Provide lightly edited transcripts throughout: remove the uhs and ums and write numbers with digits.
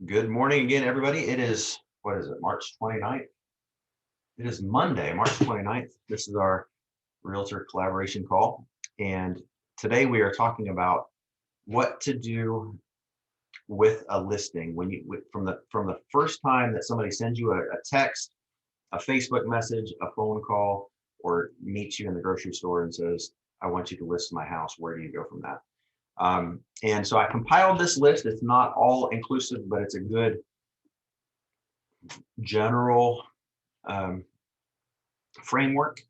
Good morning again, everybody. It is, what is it, March 29th? It is Monday, March 29th. This is our realtor collaboration call. And today we are talking about what to do with a listing from the first time that somebody sends you a text, a Facebook message, a phone call, or meets you in the grocery store and says, I want you to list my house. Where do you go from that? And so I compiled this list. It's not all inclusive, but it's a good general um, framework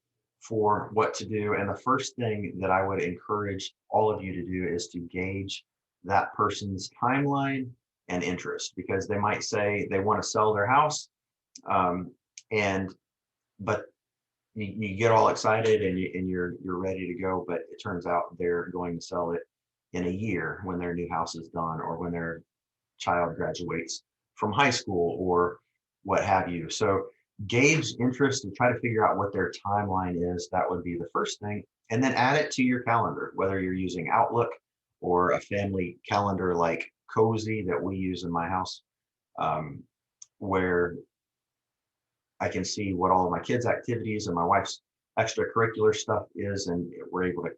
for what to do. And the first thing that I would encourage all of you to do is to gauge that person's timeline and interest, because they might say they want to sell their house, um, and but you get all excited and you're ready to go, but it turns out they're going to sell it in a year when their new house is done, or when their child graduates from high school, or what have you. So gauge interest and try to figure out what their timeline is. That would be the first thing. And then add it to your calendar, whether you're using Outlook or a family calendar like Cozy that we use in my house, um, where I can see what all of my kids' activities and my wife's extracurricular stuff is. And we're able to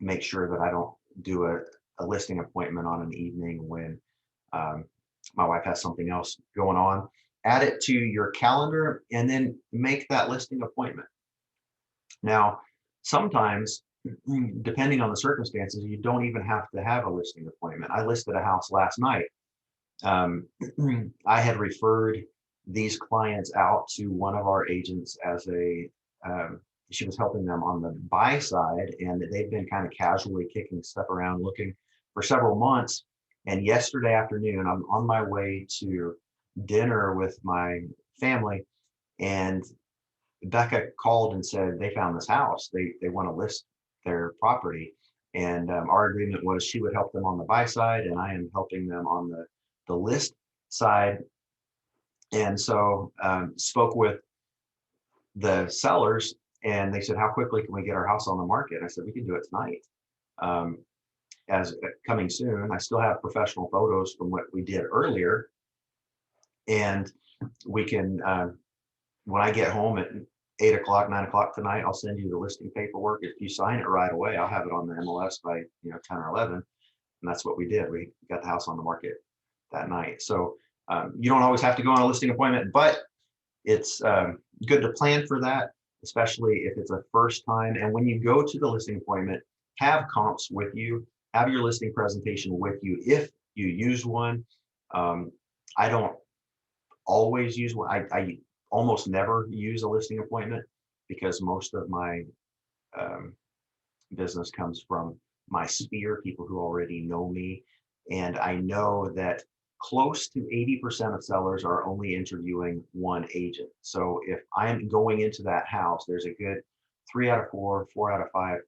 make sure that I don't do a listing appointment on an evening when um, my wife has something else going on. Add it to your calendar and then make that listing appointment. Now, sometimes, depending on the circumstances, you don't even have to have a listing appointment. I listed a house last night. Um, I had referred these clients out to one of our agents as she was helping them on the buy side, and they've been kind of casually kicking stuff around looking for several months. And yesterday afternoon, I'm on my way to dinner with my family, and Becca called and said they found this house. They want to list their property, and our agreement was she would help them on the buy side, and I am helping them on the list side. And so spoke with the sellers, and they said, how quickly can we get our house on the market? I said, we can do it tonight. Um, as coming soon, I still have professional photos from what we did earlier, and we can when I get home at 8 o'clock, 9 o'clock tonight, I'll send you the listing paperwork. If you sign it right away, I'll have it on the MLS by 10 or 11. And that's what we did. We got the house on the market that night. So you don't always have to go on a listing appointment, but it's good to plan for that, especially if it's a first time. And when you go to the listing appointment, have comps with you, have your listing presentation with you if you use one. I don't always use one. I almost never use a listing appointment, because most of my um, business comes from my sphere, people who already know me. And I know that close to 80% of sellers are only interviewing one agent. So if I'm going into that house, there's a good 3 out of 4, 4 out of 5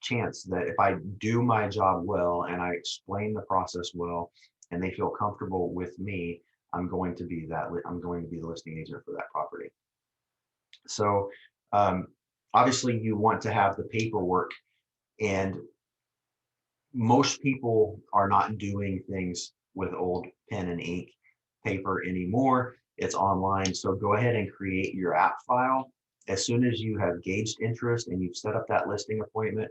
chance that if I do my job well and I explain the process well and they feel comfortable with me, I'm going to be the listing agent for that property. So um, obviously you want to have the paperwork, and most people are not doing things with old pen and ink paper anymore. It's online. So go ahead and create your app file. As soon as you have gauged interest and you've set up that listing appointment,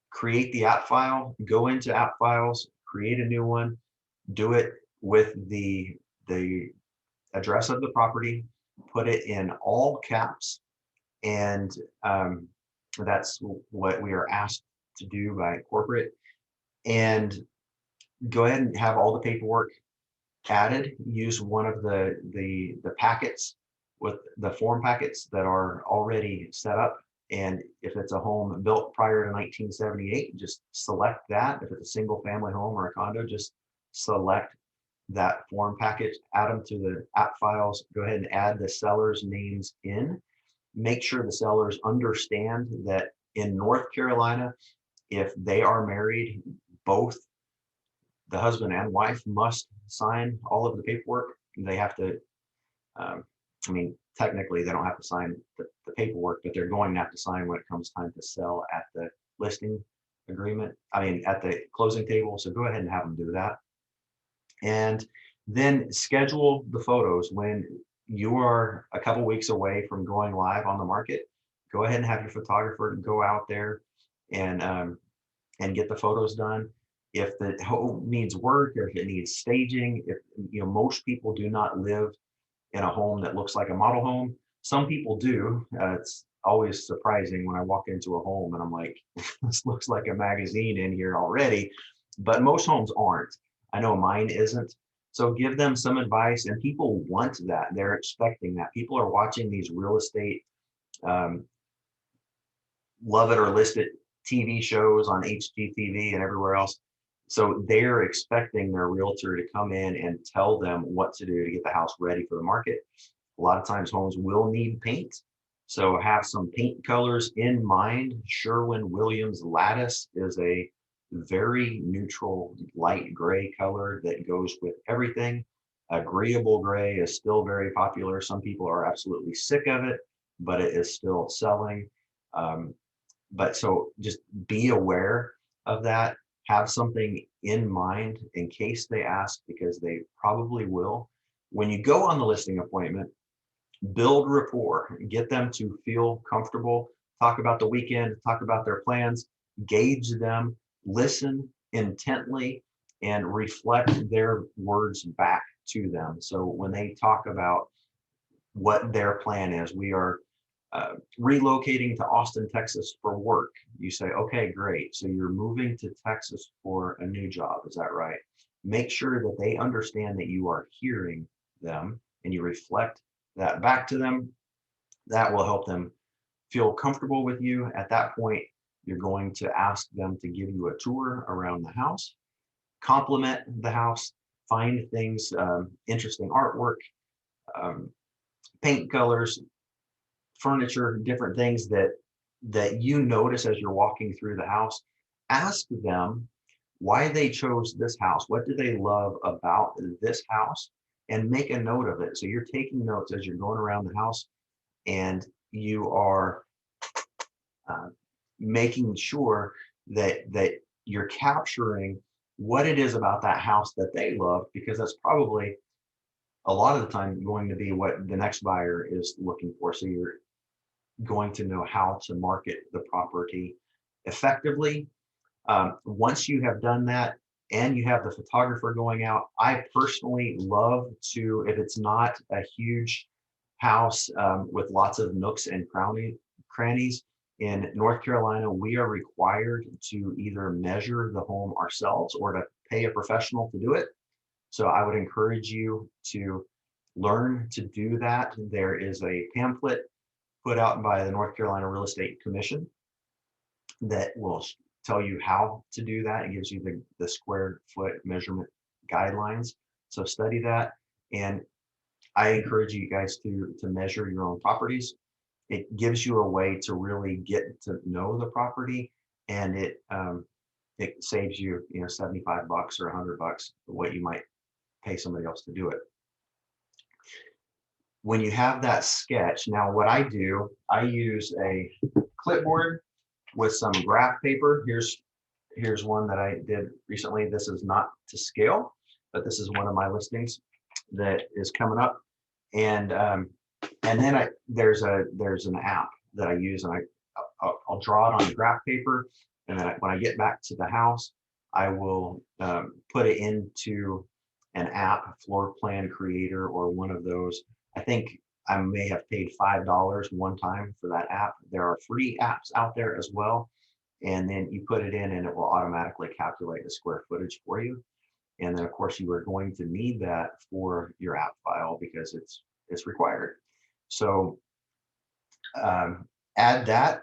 create the app file, go into app files, create a new one, do it with the address of the property, put it in all caps, and that's what we are asked to do by corporate. And go ahead and have all the paperwork added. Use one of the packets with the form packets that are already set up. And if it's a home built prior to 1978, just select that. If it's a single family home or a condo, just select that form package, add them to the app files. Go ahead and add the sellers' names in. Make sure the sellers understand that in North Carolina, if they are married, both the husband and wife must sign all of the paperwork. They have to, I mean, technically they don't have to sign the paperwork, but they're going to have to sign when it comes time to sell at the listing agreement. I mean, at the closing table. So go ahead and have them do that. And then schedule the photos when you are a couple weeks away from going live on the market. Go ahead and have your photographer go out there and get the photos done. If the home needs work or if it needs staging, if most people do not live in a home that looks like a model home. Some people do. It's always surprising when I walk into a home and I'm like, this looks like a magazine in here already. But most homes aren't. I know mine isn't. So give them some advice, and people want that. They're expecting that. People are watching these real estate um, love it or list it TV shows on HGTV and everywhere else. So they're expecting their realtor to come in and tell them what to do to get the house ready for the market. A lot of times homes will need paint. So have some paint colors in mind. Sherwin-Williams lattice is a very neutral light gray color that goes with everything. Agreeable gray is still very popular. Some people are absolutely sick of it, but it is still selling. Um, but so just be aware of that. Have something in mind in case they ask, because they probably will. When you go on the listing appointment, build rapport, get them to feel comfortable, talk about the weekend, talk about their plans, gauge them, listen intently, and reflect their words back to them. So when they talk about what their plan is, we are relocating to Austin, Texas for work. You say, okay, great. So you're moving to Texas for a new job. Is that right? Make sure that they understand that you are hearing them and you reflect that back to them. That will help them feel comfortable with you. At that point, you're going to ask them to give you a tour around the house, compliment the house, find things, interesting artwork, um, paint colors, furniture, different things that you notice as you're walking through the house. Ask them why they chose this house. What do they love about this house? And make a note of it. So you're taking notes as you're going around the house, and you are uh, making sure that you're capturing what it is about that house that they love, because that's probably a lot of the time going to be what the next buyer is looking for. So you're going to know how to market the property effectively. Once you have done that and you have the photographer going out, I personally love to, if it's not a huge house with lots of nooks and crannies, in North Carolina, we are required to either measure the home ourselves or to pay a professional to do it. So I would encourage you to learn to do that. There is a pamphlet put out by the North Carolina Real Estate Commission that will tell you how to do that. It gives you the square foot measurement guidelines. So study that. And I encourage you guys to measure your own properties. It gives you a way to really get to know the property, and it saves you, $75 or $100 what you might pay somebody else to do it. When you have that sketch, now what I do, I use a clipboard with some graph paper. Here's one that I did recently. This is not to scale, but this is one of my listings that is coming up. And then there's an app that I use, and I'll draw it on graph paper, and then when I get back to the house, I will put it into an app, Floor Plan Creator, or one of those. I think I may have paid $5 one time for that app. There are free apps out there as well. And then you put it in and it will automatically calculate the square footage for you. And then of course you are going to need that for your app file because it's required. So add that.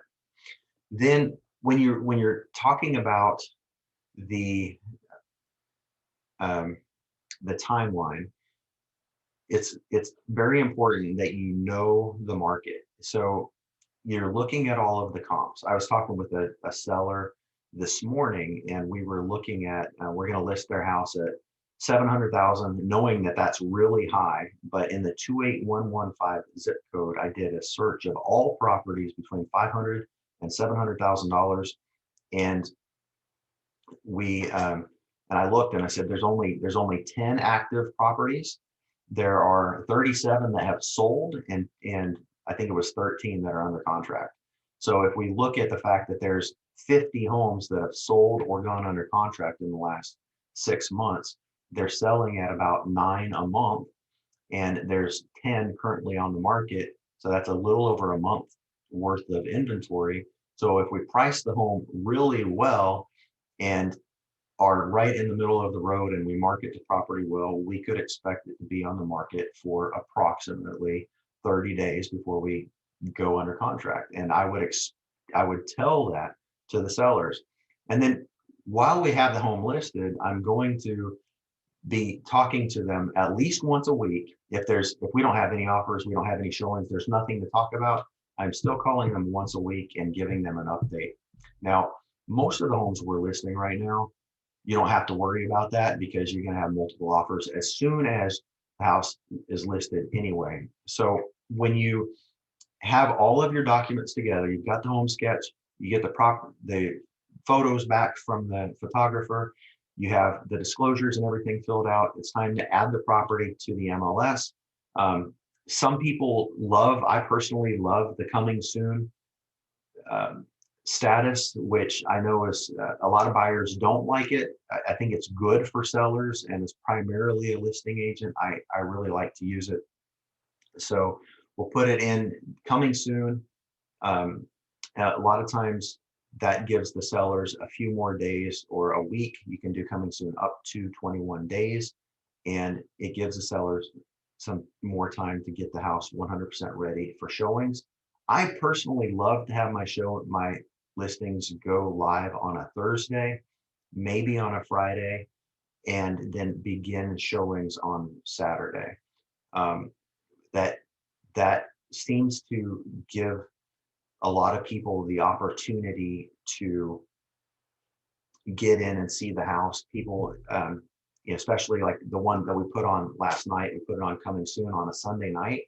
Then when you're talking about the timeline, it's very important that you know the market. So you're looking at all of the comps. I was talking with a seller this morning, and we were looking at, we're going to list their house at 700,000, knowing that that's really high. But in the 28115 zip code, I did a search of all properties between $500,000 and $700,000, and we And I looked and I said, there's only 10 active properties. There are 37 that have sold, and I think it was 13 that are under contract. So if we look at the fact that there's 50 homes that have sold or gone under contract in the last 6 months, they're selling at about 9 a month, and there's 10 currently on the market. So that's a little over a month worth of inventory. So if we price the home really well and are right in the middle of the road and we market the property well, we could expect it to be on the market for approximately 30 days before we go under contract. And I would tell that to the sellers. And then while we have the home listed, I'm going to be talking to them at least once a week. If we don't have any offers, we don't have any showings, there's nothing to talk about, I'm still calling them once a week and giving them an update. Now, most of the homes we're listing right now, you don't have to worry about that because you're going to have multiple offers as soon as the house is listed anyway. So when you have all of your documents together, you've got the home sketch, you get the photos back from the photographer, you have the disclosures and everything filled out, it's time to add the property to the MLS. Some people I personally love the coming soon status, which I know is a lot of buyers don't like it. I think it's good for sellers, and it's primarily a listing agent. I really like to use it. So we'll put it in coming soon. A lot of times that gives the sellers a few more days or a week. You can do coming soon up to 21 days, and it gives the sellers some more time to get the house 100% ready for showings. I personally love to have my listings go live on a Thursday, maybe on a Friday, and then begin showings on Saturday. That seems to give a lot of people the opportunity to get in and see the house. People, especially like the one that we put on last night, we put it on coming soon on a Sunday night.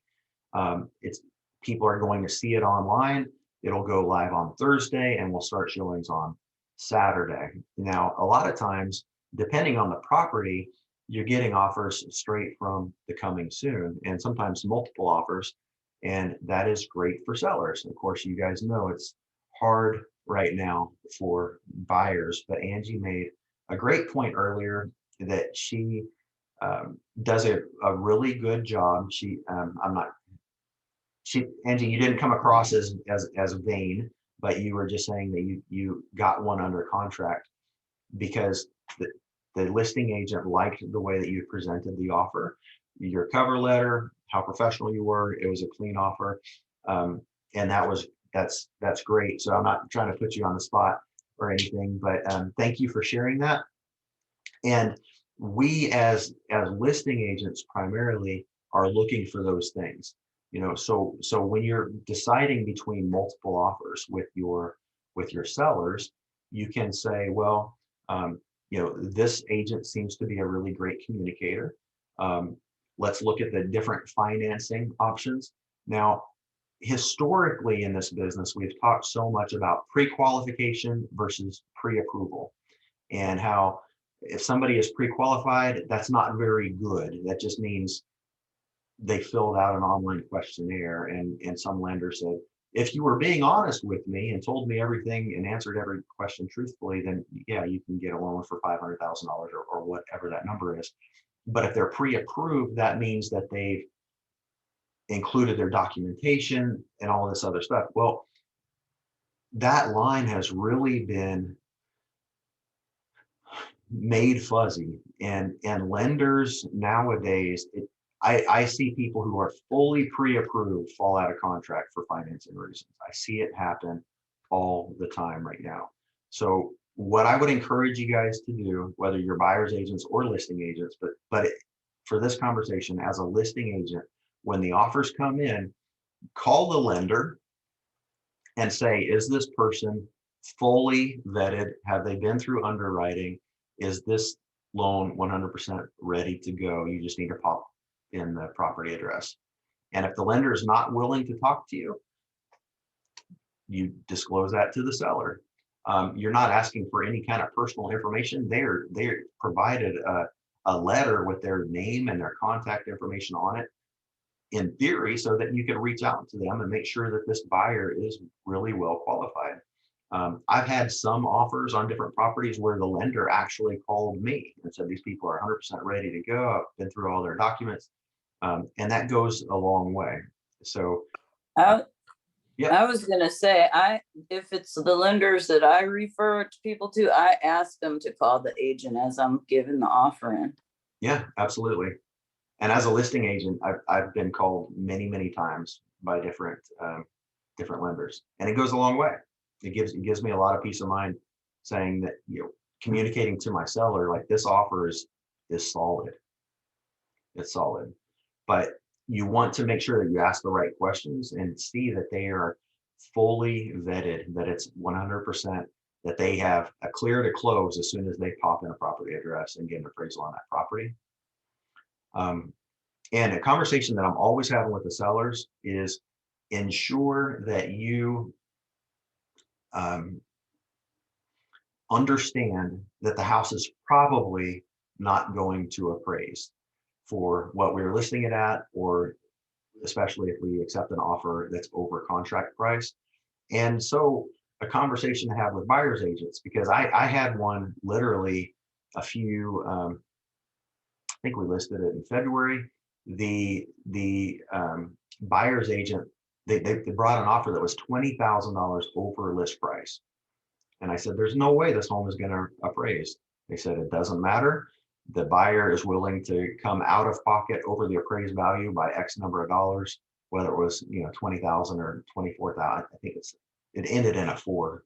It's people are going to see it online. It'll go live on Thursday, and we'll start showings on Saturday. Now, a lot of times, depending on the property, you're getting offers straight from the coming soon, and sometimes multiple offers, and that is great for sellers. Of course, you guys know it's hard right now for buyers, but Angie made a great point earlier that she does a really good job. Angie, you didn't come across as vain, but you were just saying that you got one under contract because the listing agent liked the way that you presented the offer, your cover letter, how professional you were. It was a clean offer, and that's great. So I'm not trying to put you on the spot or anything, but thank you for sharing that. And we as listing agents primarily are looking for those things. So when you're deciding between multiple offers with your sellers, you can say, well, this agent seems to be a really great communicator. Let's look at the different financing options. Now, historically in this business, we've talked so much about pre-qualification versus pre-approval, and how if somebody is pre-qualified, that's not very good. That just means they filled out an online questionnaire, and some lender said, if you were being honest with me and told me everything and answered every question truthfully, then yeah, you can get a loan for $500,000 or whatever that number is. But if they're pre-approved, that means that they've included their documentation and all this other stuff. Well, that line has really been made fuzzy, and lenders nowadays, I see people who are fully pre-approved fall out of contract for financing reasons. I see it happen all the time right now. So what I would encourage you guys to do, whether you're buyer's agents or listing agents, but for this conversation, as a listing agent, when the offers come in, call the lender and say, is this person fully vetted? Have they been through underwriting? Is this loan 100% ready to go? You just need to pop in the property address. And if the lender is not willing to talk to you, you disclose that to the seller. You're not asking for any kind of personal information. They're provided a letter with their name and their contact information on it, in theory, so that you can reach out to them and make sure that this buyer is really well qualified. I've had some offers on different properties where the lender actually called me and said, these people are 100% ready to go. I've been through all their documents. And that goes a long way. So, uh, I, yeah, I was gonna say, if it's the lenders that I refer to people to, I ask them to call the agent as I'm giving the offer in. yeah, absolutely. And as a listing agent, I've been called many, many times by different lenders, and it goes a long way. It gives me a lot of peace of mind, saying that, communicating to my seller, like, this offer is solid. It's solid, but you want to make sure that you ask the right questions and see that they are fully vetted, that it's 100%, that they have a clear to close as soon as they pop in a property address and get an appraisal on that property. Um, and a conversation that I'm always having with the sellers is ensure that you um, understand that the house is probably not going to appraise for what we're listing it at, or especially if we accept an offer that's over contract price. And so, a conversation to have with buyer's agents, because I had one literally I think we listed it in February. The buyer's agent, they brought an offer that was $20,000 over list price. And I said, there's no way this home is going to appraise. They said, it doesn't matter. The buyer is willing to come out of pocket over the appraised value by X number of dollars, whether it was 20,000 or 24,000. I think it ended in a four,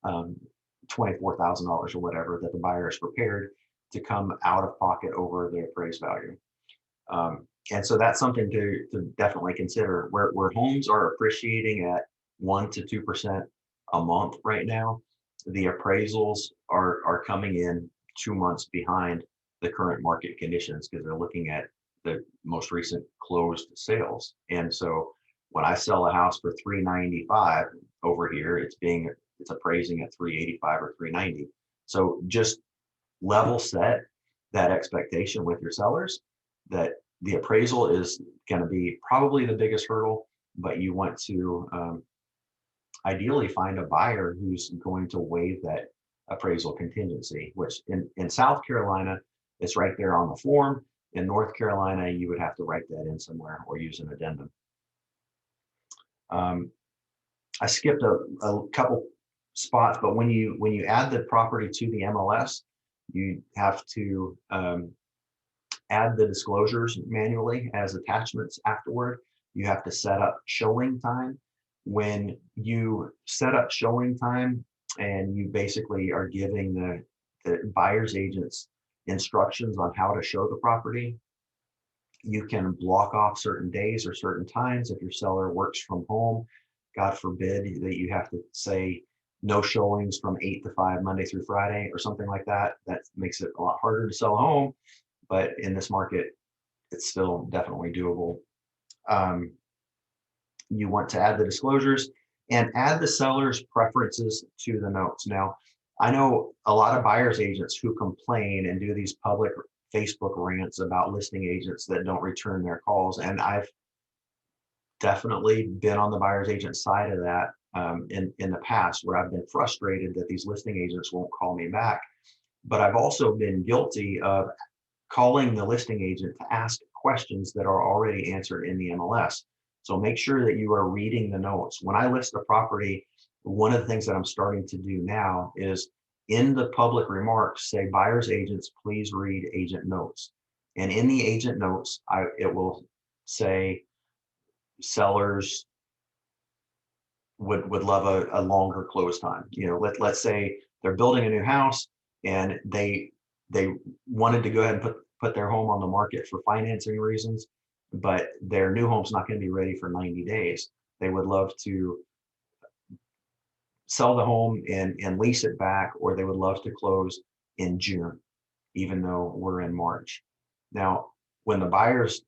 $24,000 or whatever, that the buyer is prepared to come out of pocket over the appraised value. And so that's something to definitely consider. Where homes are appreciating at 1 to 2% a month right now, the appraisals are coming in 2 months behind the current market conditions, because they're looking at the most recent closed sales. And so when I sell a house for $395 over here, it's appraising at $385 or $390. So just level set that expectation with your sellers, that the appraisal is going to be probably the biggest hurdle, but you want to ideally find a buyer who's going to waive that appraisal contingency, which in South Carolina, it's right there on the form. In North Carolina, you would have to write that in somewhere or use an addendum. I skipped a couple spots, but when you add the property to the MLS, you have to add the disclosures manually as attachments afterward. You have to set up showing time. When you set up showing time and you basically are giving the buyer's agents instructions on how to show the property, you can block off certain days or certain times. If your seller works from home, God forbid that you have to say no showings from 8 to 5 Monday through Friday or something like that. That makes it a lot harder to sell a home, but in this market, it's still definitely doable. You want to add the disclosures and add the seller's preferences to the notes. Now, I know a lot of buyer's agents who complain and do these public Facebook rants about listing agents that don't return their calls. And I've definitely been on the buyer's agent side of that in the past, where I've been frustrated that these listing agents won't call me back. But I've also been guilty of calling the listing agent to ask questions that are already answered in the MLS. So make sure that you are reading the notes. When I list a property, one of the things that I'm starting to do now is, in the public remarks, say, buyer's agents, please read agent notes. And in the agent notes, it will say, sellers would love a longer close time. Let's say they're building a new house and they wanted to go ahead and put their home on the market for financing reasons, but their new home's not going to be ready for 90 days. They would love to sell the home and lease it back, or they would love to close in June, even though we're in March. Now, when the buyers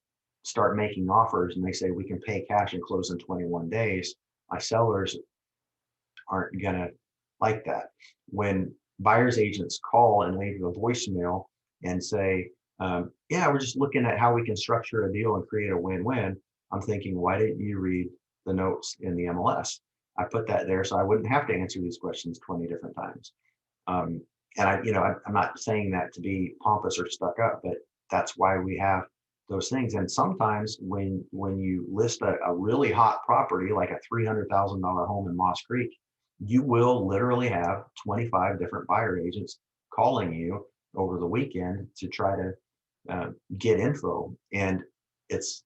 start making offers and they say we can pay cash and close in 21 days, my sellers aren't gonna like that. When buyer's agents call and leave a voicemail and say, yeah, we're just looking at how we can structure a deal and create a win-win. I'm thinking, why didn't you read the notes in the MLS? I put that there so I wouldn't have to answer these questions 20 different times. And I'm not saying that to be pompous or stuck up, but that's why we have those things. And sometimes when you list a really hot property, like a $300,000 home in Moss Creek, you will literally have 25 different buyer agents calling you over the weekend to try to get info. And it's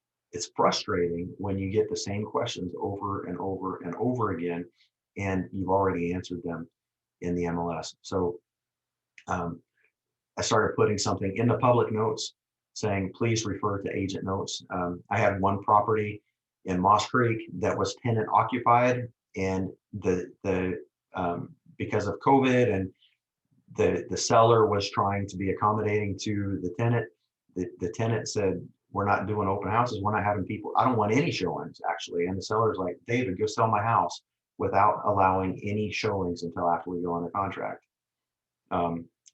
frustrating when you get the same questions over and over and over again, and you've already answered them in the MLS. So I started putting something in the public notes saying, please refer to agent notes. I had one property in Moss Creek that was tenant occupied, and because of COVID and the seller was trying to be accommodating to the tenant. The tenant said, we're not doing open houses. We're not having people. I don't want any showings, actually. And the seller's like, David, go sell my house without allowing any showings until after we go on the contract.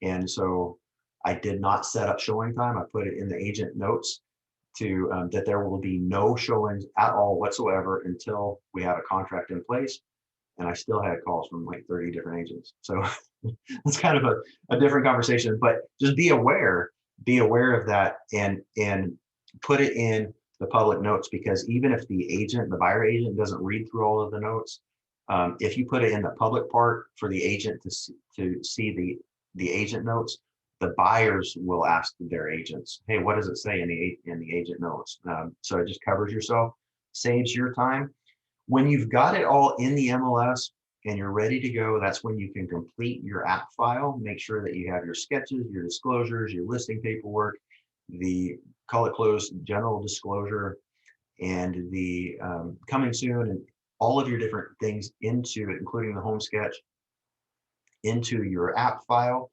And so I did not set up showing time. I put it in the agent notes to that there will be no showings at all whatsoever until we have a contract in place. And I still had calls from like 30 different agents. So it's kind of a different conversation, but just be aware of that, and put it in the public notes, because even if the buyer agent doesn't read through all of the notes, if you put it in the public part for the agent to see the agent notes, the buyers will ask their agents, hey, what does it say in the agent notes? So it just covers yourself, saves your time. When you've got it all in the MLS and you're ready to go, that's when you can complete your app file. Make sure that you have your sketches, your disclosures, your listing paperwork, the call it closed general disclosure, and the coming soon, and all of your different things into it, including the home sketch, into your app file,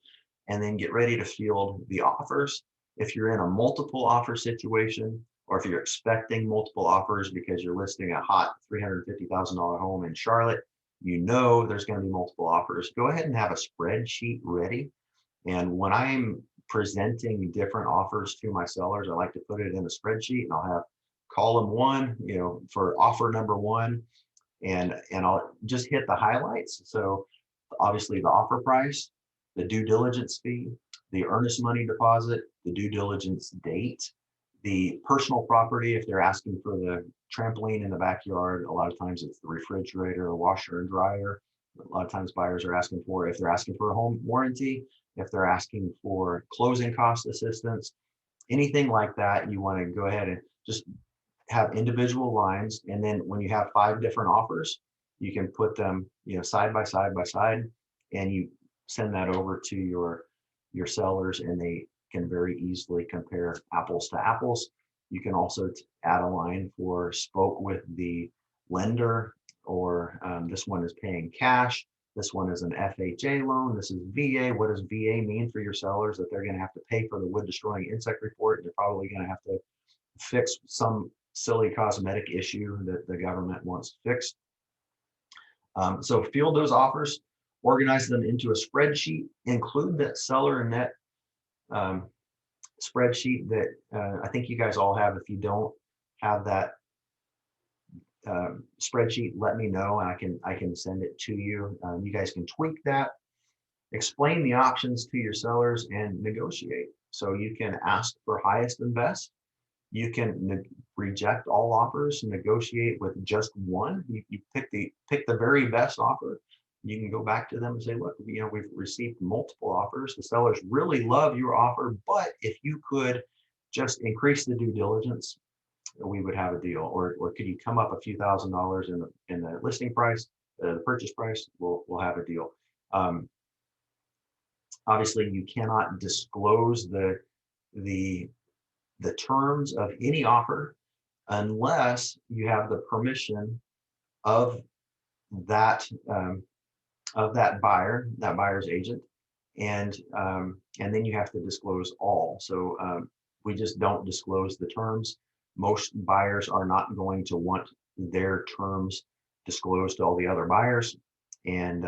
and then get ready to field the offers. If you're in a multiple offer situation, or if you're expecting multiple offers because you're listing a hot $350,000 home in Charlotte, you know there's going to be multiple offers. Go ahead and have a spreadsheet ready. And when I'm presenting different offers to my sellers, I like to put it in a spreadsheet, and I'll have column one, for offer number one, and I'll just hit the highlights. So obviously the offer price, the due diligence fee, the earnest money deposit, the due diligence date, the personal property, if they're asking for the trampoline in the backyard, a lot of times it's the refrigerator or washer and dryer. A lot of times buyers are asking for, if they're asking for a home warranty, if they're asking for closing cost assistance, anything like that, you want to go ahead and just have individual lines. And then when you have 5 different offers, you can put them, side by side by side, and you send that over to your sellers, and they can very easily compare apples to apples. You can also add a line for spoke with the lender, or this one is paying cash. This one is an FHA loan. This is VA. What does VA mean for your sellers? That they're going to have to pay for the wood destroying insect report. They're probably going to have to fix some silly cosmetic issue that the government wants fixed. So field those offers, organize them into a spreadsheet, include that seller and net spreadsheet that I think you guys all have. If you don't have that spreadsheet, let me know, and I can send it to you. You guys can tweak that, explain the options to your sellers, and negotiate. So you can ask for highest and best. You can reject all offers and negotiate with just one. You pick the very best offer. You can go back to them and say, look, we've received multiple offers. The sellers really love your offer, but if you could just increase the due diligence, we would have a deal. Or could you come up a few $1,000s in the listing price, the purchase price? We'll have a deal. Obviously, you cannot disclose the terms of any offer unless you have the permission of that buyer's agent, and then you have to disclose all. So we just don't disclose the terms. Most buyers are not going to want their terms disclosed to all the other buyers, and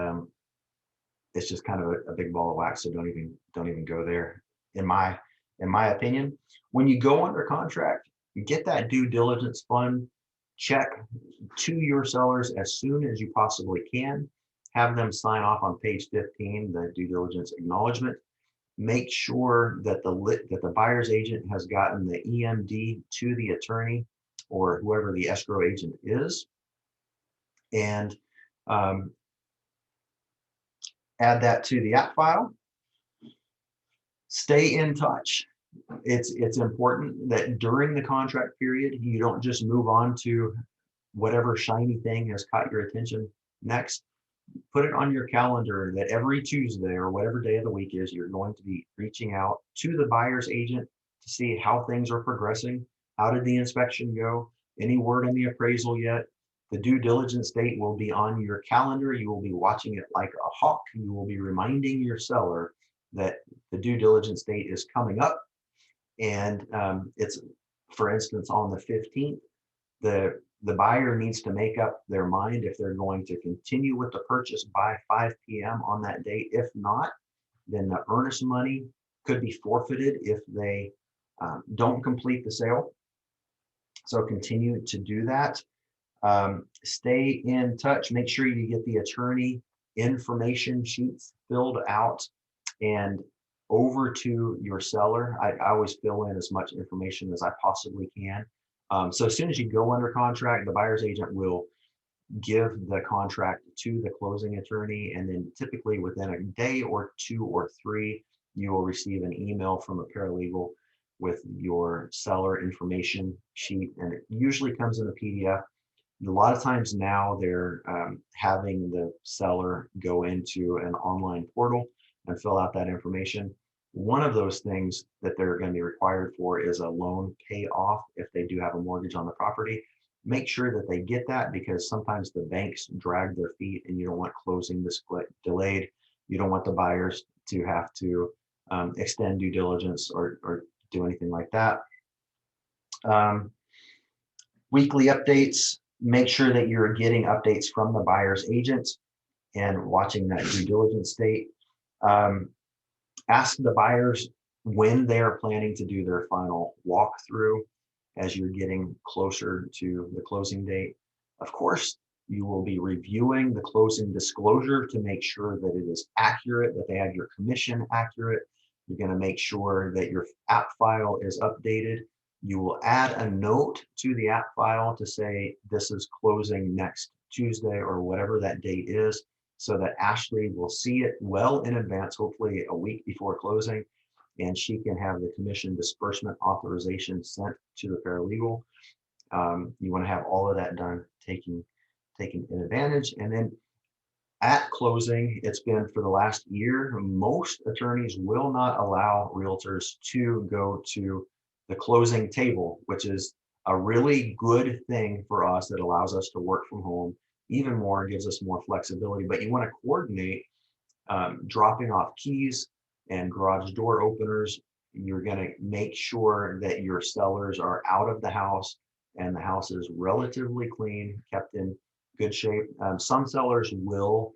it's just kind of a big ball of wax. So don't even go there. In my opinion, when you go under contract, you get that due diligence fund check to your sellers as soon as you possibly can. Have them sign off on page 15, the due diligence acknowledgement. Make sure that the buyer's agent has gotten the EMD to the attorney or whoever the escrow agent is, and um, add that to the app file. Stay in touch. It's important that during the contract period, you don't just move on to whatever shiny thing has caught your attention next. Put it on your calendar that every Tuesday or whatever day of the week is, you're going to be reaching out to the buyer's agent to see how things are progressing. How did the inspection go? Any word on the appraisal yet? The due diligence date will be on your calendar. You will be watching it like a hawk. You will be reminding your seller that the due diligence date is coming up. And it's, for instance, on the 15th, the buyer needs to make up their mind if they're going to continue with the purchase by 5 p.m. on that date. If not, then the earnest money could be forfeited if they don't complete the sale. So continue to do that. Stay in touch. Make sure you get the attorney information sheets filled out and over to your seller. I always fill in as much information as I possibly can. So as soon as you go under contract, the buyer's agent will give the contract to the closing attorney, and then typically within a day or 2 or 3, you will receive an email from a paralegal with your seller information sheet, and it usually comes in a PDF. A lot of times now they're having the seller go into an online portal and fill out that information. One of those things that they're going to be required for is a loan payoff if they do have a mortgage on the property. Make sure that they get that, because sometimes the banks drag their feet and you don't want closing delayed. You don't want the buyers to have to extend due diligence or do anything like that. Weekly updates. Make sure that you're getting updates from the buyer's agent and watching that due diligence date. Ask the buyers when they are planning to do their final walkthrough as you're getting closer to the closing date. Of course, you will be reviewing the closing disclosure to make sure that it is accurate, that they have your commission accurate. You're going to make sure that your app file is updated. You will add a note to the app file to say this is closing next Tuesday or whatever that date is, so that Ashley will see it well in advance, hopefully a week before closing, and she can have the commission disbursement authorization sent to the paralegal. You want to have all of that done, taking advantage. And then at closing, it's been for the last year, most attorneys will not allow realtors to go to the closing table, which is a really good thing for us. That allows us to work from home even more, gives us more flexibility. But you want to coordinate dropping off keys and garage door openers. You're going to make sure that your sellers are out of the house and the house is relatively clean, kept in good shape. Some sellers will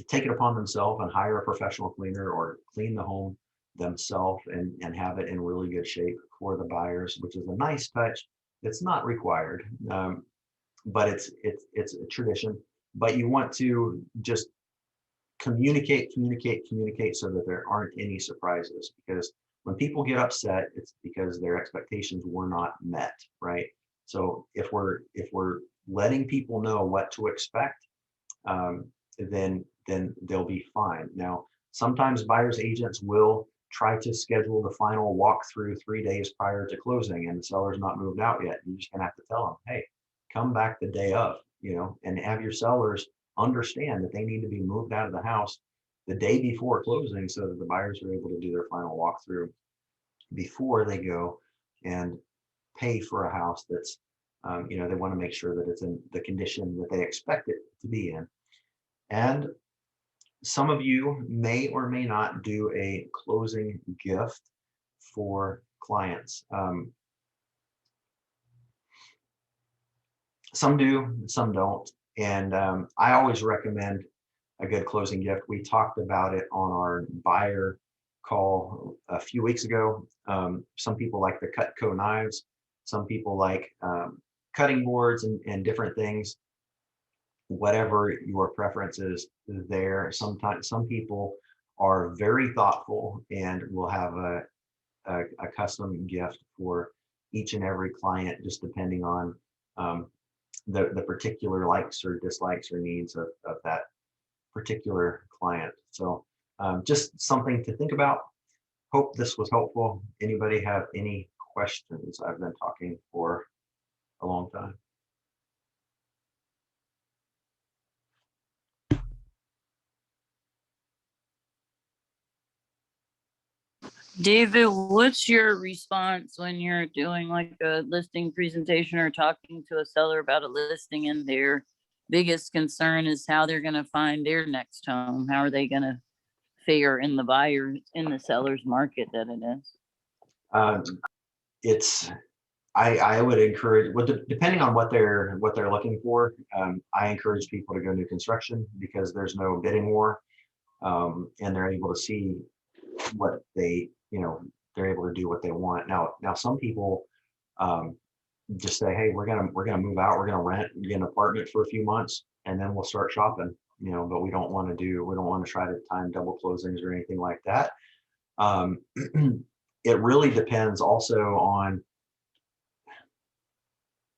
take it upon themselves and hire a professional cleaner or clean the home themselves and have it in really good shape for the buyers, which is a nice touch. It's not required, but it's a tradition. But you want to just communicate so that there aren't any surprises, because when people get upset, it's because their expectations were not met, right? So if we're letting people know what to expect, then they'll be fine. Now, sometimes buyers agents will try to schedule the final walkthrough 3 days prior to closing, and the seller's not moved out yet. You're just gonna have to tell them, hey, come back the day of, and have your sellers understand that they need to be moved out of the house the day before closing, so that the buyers are able to do their final walkthrough before they go and pay for a house that's, they want to make sure that it's in the condition that they expect it to be in. And some of you may or may not do a closing gift for clients. Some do, some don't. And I always recommend a good closing gift. We talked about it on our buyer call a few weeks ago. Some people like the Cutco knives. Some people like cutting boards and different things. Whatever your preference is there. Sometimes some people are very thoughtful and will have a custom gift for each and every client, just depending on the particular likes or dislikes or needs of that particular client. So just something to think about. Hope this was helpful. Anybody have any questions? I've been talking for a long time. David, what's your response when you're doing like a listing presentation or talking to a seller about a listing and their biggest concern is how they're going to find their next home? How are they going to figure in the buyer, in the seller's market that it is? It's I would encourage, well, depending on what they're looking for, I encourage people to go new construction because there's no bidding war, and they're able to see what they, they're able to do what they want. Now some people just say, hey, we're gonna move out, we're gonna rent, get an apartment for a few months, and then we'll start shopping. But we don't want to try to time double closings or anything like that. It really depends also on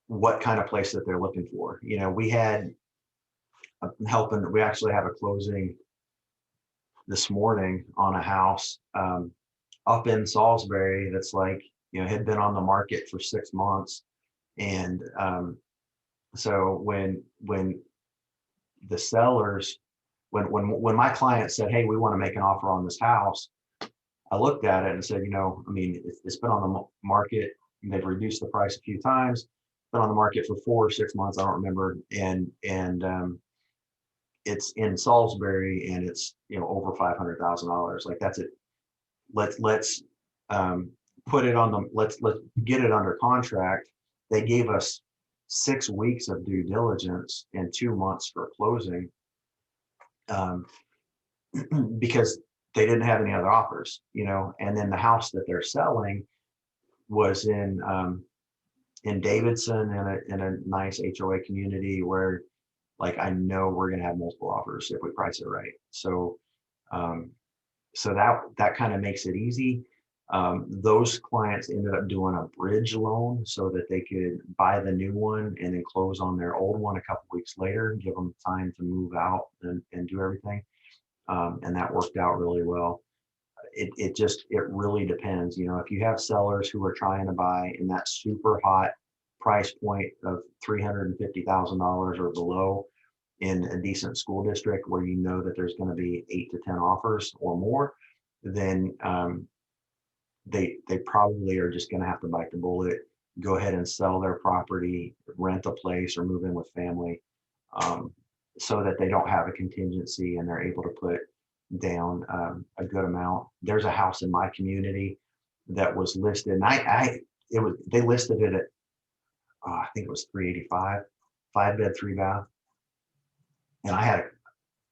what kind of place that they're looking for. We actually have a closing this morning on a house up in Salisbury that's like, had been on the market for 6 months. And so when the sellers, when my client said, hey, we want to make an offer on this house, I looked at it and said, it's been on the market. They've reduced the price a few times, been on the market for 4 or 6 months, I don't remember. And it's in Salisbury and it's, over $500,000. Like, that's it. Let's put it on the, let's get it under contract. They gave us 6 weeks of due diligence and 2 months for closing, because they didn't have any other offers, and then the house that they're selling was in Davidson in a nice HOA community where, like, I know we're going to have multiple offers if we price it right. So that kind of makes it easy. Those clients ended up doing a bridge loan so that they could buy the new one and then close on their old one a couple weeks later, give them time to move out and do everything. And that worked out really well. It really depends. If you have sellers who are trying to buy in that super hot price point of $350,000 or below in a decent school district where that there's going to be 8 to 10 offers or more, then they probably are just going to have to bite the bullet, go ahead and sell their property, rent a place, or move in with family, so that they don't have a contingency and they're able to put down a good amount. There's a house in my community that was listed, and they listed it at I think it was 385, 5-bed, 3-bath, and I had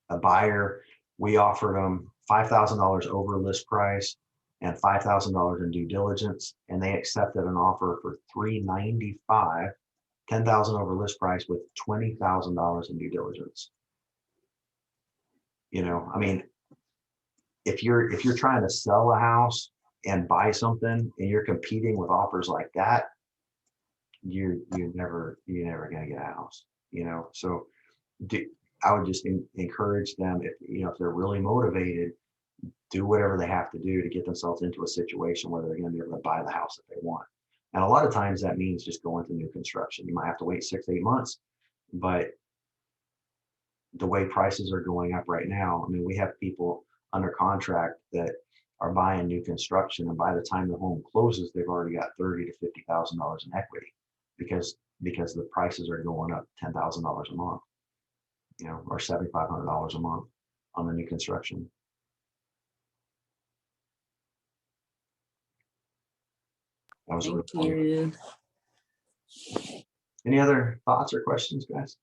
a buyer. We offered them $5,000 over list price and $5,000 in due diligence, and they accepted an offer for $395, $10,000 over list price with $20,000 in due diligence. I mean, if you're trying to sell a house and buy something and you're competing with offers like that, you're never going to get a house. So I would just encourage them, if they're really motivated, do whatever they have to do to get themselves into a situation where they're going to be able to buy the house that they want. And a lot of times that means just going to new construction. You might have to wait 6-8 months, but the way prices are going up right now, I mean, we have people under contract that are buying new construction, and by the time the home closes, they've already got $30,000 to $50,000 in equity because the prices are going up $10,000 a month, or $7,500 a month on the new construction. That was Thank really you. Any other thoughts or questions, guys?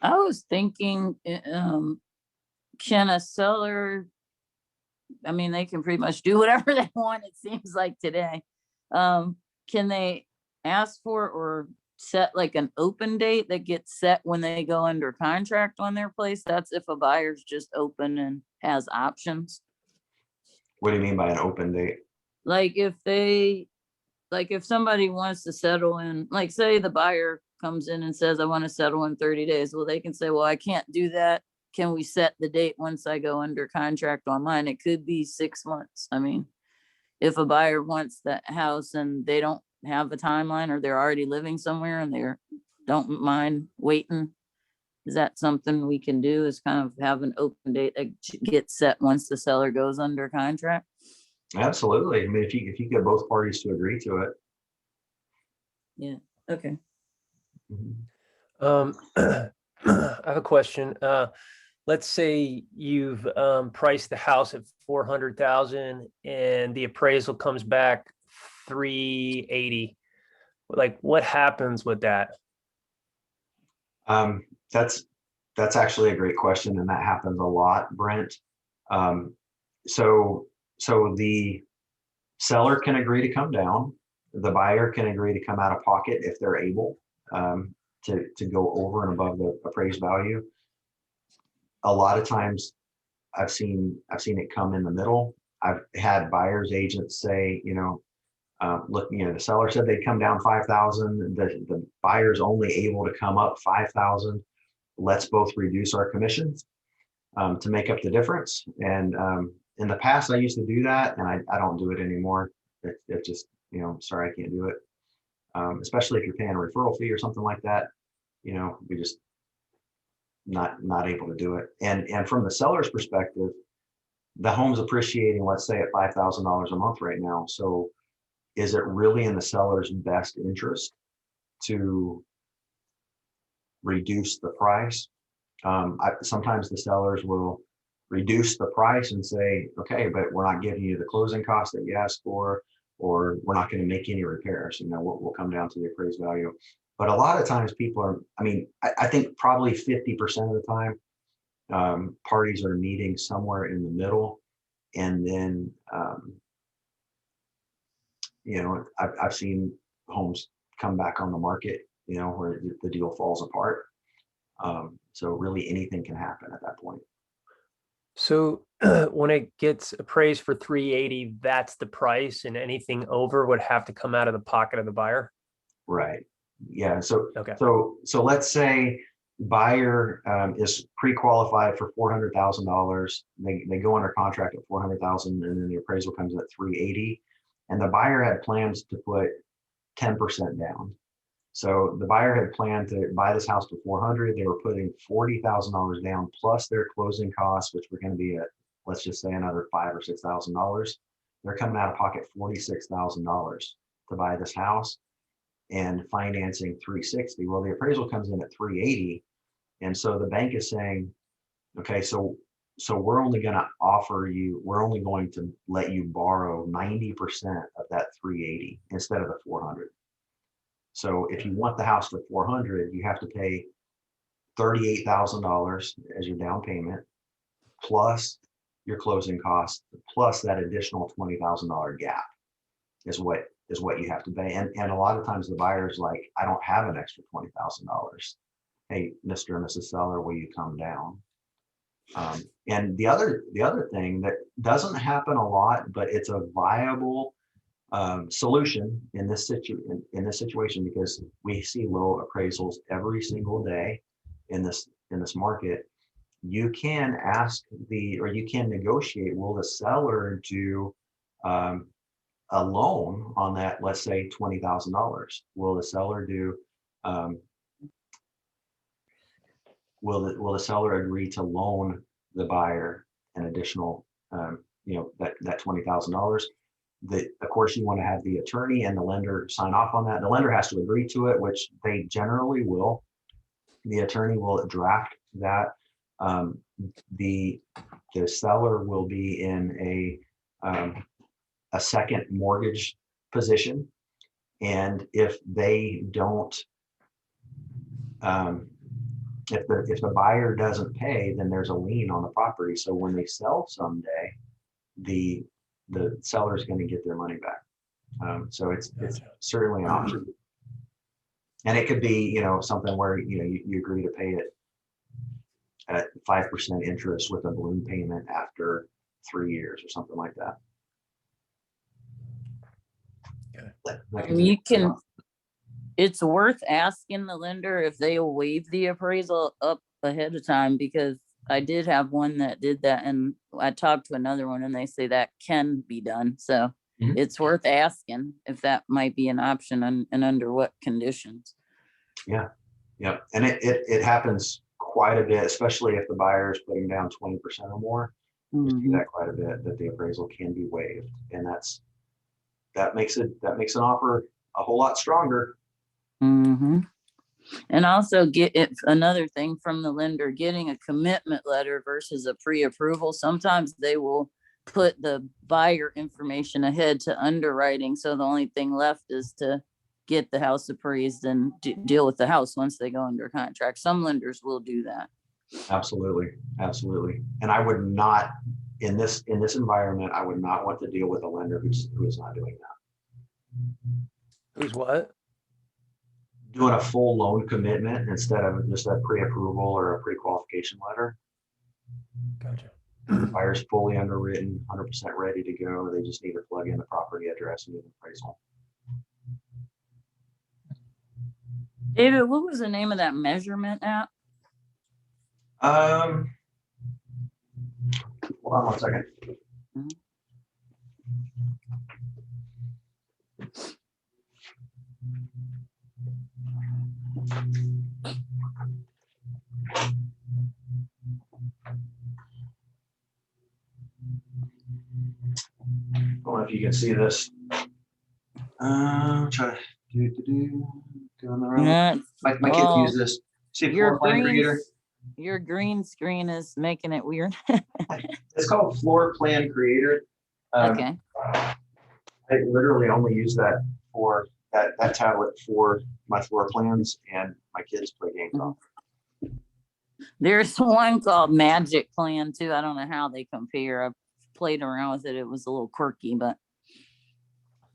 I was thinking, can a seller, I mean, they can pretty much do whatever they want, it seems like today. Can they ask for or set like an open date that gets set when they go under contract on their place? That's if a buyer's just open and has options. What do you mean by an open date? Like if somebody wants to settle in, like say the buyer comes in and says, I want to settle in 30 days. Well, they can say, well, I can't do that. Can we set the date once I go under contract online? It could be 6 months. I mean, if a buyer wants that house and they don't have a timeline, or they're already living somewhere and they're don't mind waiting, is that something we can do, is kind of have an open date that gets set once the seller goes under contract? Absolutely. I mean, if you get both parties to agree to it. Yeah. Okay. Mhm. I have a question. Let's say you've priced the house at 400,000 and the appraisal comes back 380. Like, what happens with that? Um, that's actually a great question, and that happens a lot, Brent. Um, so the seller can agree to come down. The buyer can agree to come out of pocket if they're able, to go over and above the appraised value. A lot of times I've seen it come in the middle. I've had buyer's agents say, look, the seller said they'd come down 5,000. The buyer's only able to come up 5,000. Let's both reduce our commissions to make up the difference. And in the past, I used to do that, and I don't do it anymore. It just, sorry, I can't do it. Especially if you're paying a referral fee or something like that, we just not able to do it. And from the seller's perspective, the home's appreciating, let's say, at $5,000 a month right now. So is it really in the seller's best interest to reduce the price? Sometimes the sellers will reduce the price and say, okay, but we're not giving you the closing costs that you asked for, or we're not going to make any repairs. We'll come down to the appraised value. But a lot of times people are, I think probably 50% of the time, parties are meeting somewhere in the middle. And then, I've seen homes come back on the market, where the deal falls apart. So really anything can happen at that point. So when it gets appraised for 380, that's the price, and anything over would have to come out of the pocket of the buyer? Right. Yeah. So, Okay. so let's say buyer is pre-qualified for $400,000. They go under contract at 400,000, and then the appraisal comes at 380, and the buyer had plans to put 10% down. So the buyer had planned to buy this house for 400. They were putting $40,000 down plus their closing costs, which were going to be at, let's just say, another $5,000 or $6,000. They're coming out of pocket $46,000 to buy this house, and financing 360. Well, the appraisal comes in at 380, and so the bank is saying, okay, so we're only going to let you borrow 90% of that 380 instead of the 400. So if you want the house for 400, you have to pay $38,000 as your down payment, plus your closing costs, plus that additional $20,000 gap is what you have to pay. And a lot of times the buyer's like, I don't have an extra $20,000. Hey, Mr. and Mrs. Seller, will you come down? And the other thing that doesn't happen a lot, but it's a viable solution in this situation, because we see low appraisals every single day in this market. You can you can negotiate, will the seller do a loan on that, let's say $20,000? Will the seller do will the seller agree to loan the buyer an additional that $20,000? Of course, you want to have the attorney and the lender sign off on that. The lender has to agree to it, which they generally will. The attorney will draft that. The seller will be in a second mortgage position, and if they don't if the buyer doesn't pay, then there's a lien on the property. So when they sell someday, the seller is going to get their money back. So it's certainly an option. And it could be, you know, something where, you know, you agree to pay it at 5% interest with a balloon payment after 3 years or something like that. You can, it's worth asking the lender if they'll waive the appraisal up ahead of time, because I did have one that did that, and I talked to another one and they say that can be done. So it's worth asking if that might be an option and under what conditions. Yeah. Yeah. And it happens quite a bit, especially if the buyer is putting down 20% or more. We see that quite a bit, that the appraisal can be waived. And that makes an offer a whole lot stronger. And also another thing from the lender, getting a commitment letter versus a pre-approval. Sometimes they will put the buyer information ahead to underwriting. So the only thing left is to get the house appraised and deal with the house once they go under contract. Some lenders will do that. Absolutely. Absolutely. And I would not, in this environment, I would not want to deal with a lender who is not doing that. Who's what? Doing a full loan commitment instead of just a pre-approval or a pre-qualification letter. Gotcha. The buyer's fully underwritten, 100% ready to go. They just need to plug in the property address and do the appraisal. David, what was the name of that measurement app? Hold on one second. I don't know if you can see this. Try to do on the road. My kids use this. See floor plan creator. Your green screen is making it weird. It's called floor plan creator. Okay. I literally only use that for that tablet for my floor plans, and my kids play games on. There's one called Magic Plan too. I don't know how they compare. I've played around with it. It was a little quirky, but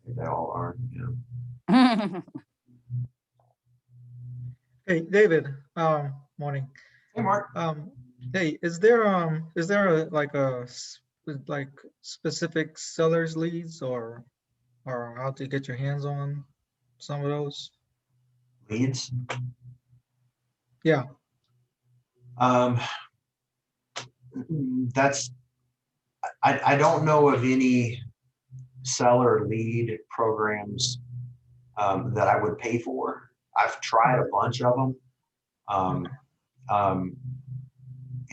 They all are. Yeah. Hey, David, morning. Hey, Mark. Hey, is there a specific seller's leads or how to get your hands on some of those? Leads. Yeah. That's, I don't know of any seller lead programs that I would pay for. I've tried a bunch of them.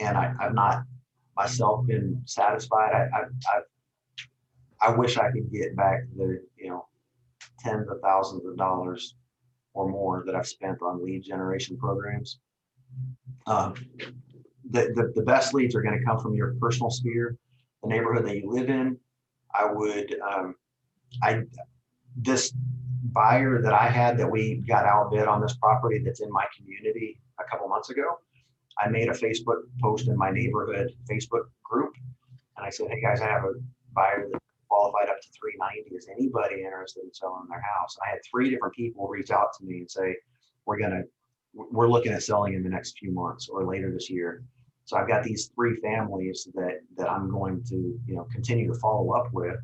And I've not myself been satisfied. I wish I could get back the, you know, tens of thousands of dollars or more that I've spent on lead generation programs. The best leads are going to come from your personal sphere, the neighborhood that you live in. I would, this buyer that I had that we got outbid on this property that's in my community a couple months ago, I made a Facebook post in my neighborhood Facebook group. And I said, hey guys, I have a buyer that qualified up to 390. Is anybody interested in selling their house? And I had 3 different people reach out to me and say, we're looking at selling in the next few months or later this year. So I've got these 3 families that I'm going to, you know, continue to follow up with.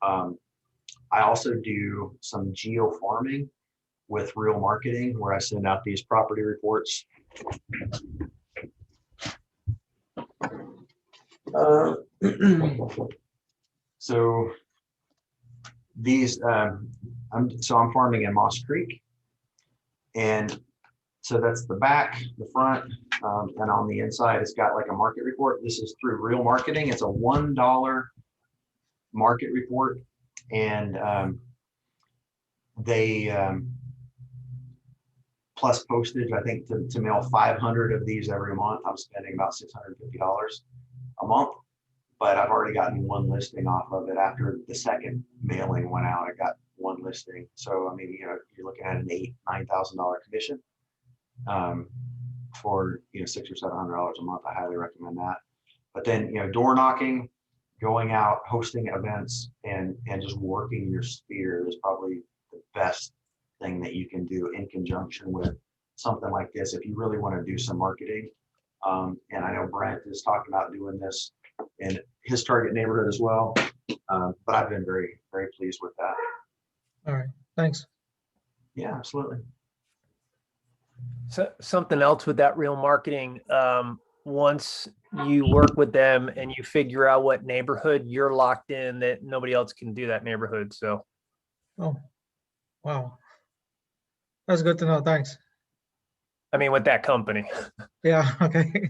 I also do some geo farming with Real Marketing, where I send out these property reports. So these, I'm farming in Moss Creek, and so that's the back, the front, and on the inside, it's got like a market report. This is through Real Marketing. It's a $1 market report, and they plus postage. I think to mail 500 of these every month, I'm spending about $650 a month. But I've already gotten 1 listing off of it. After the second mailing went out, I got 1 listing. So I mean, you know, you're looking at an $8,000 to $9,000 commission. for, $600 or $700 a month. I highly recommend that. But then, door knocking, going out, hosting events, and just working your sphere is probably the best thing that you can do in conjunction with something like this. If you really want to do some marketing, and I know Brent is talking about doing this in his target neighborhood as well. But I've been very, very pleased with that. All right, thanks. Yeah, absolutely. So something else with that real marketing, once you work with them and you figure out what neighborhood, you're locked in that nobody else can do that neighborhood. So Oh, wow. That's good to know. Thanks. I mean, with that company. Yeah, okay.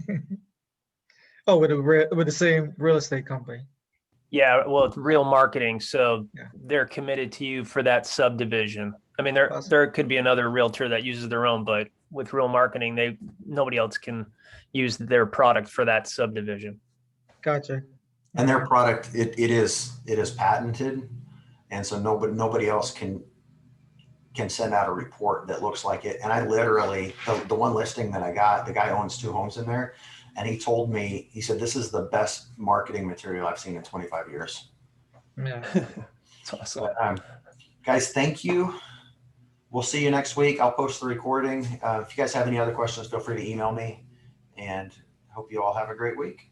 Oh, with the same real estate company. Yeah, well, it's real marketing, so Yeah. they're committed to you for that subdivision. I mean, Awesome. there could be another realtor that uses their own, but with real marketing, nobody else can use their product for that subdivision. Gotcha. And their product, it is patented, and so nobody else can send out a report that looks like it. And I literally, the one listing that I got, the guy owns 2 homes in there, and he told me, he said, this is the best marketing material I've seen in 25 years. Yeah. It's awesome. But, guys, thank you. We'll see you next week. I'll post the recording. If you guys have any other questions, feel free to email me, and hope you all have a great week.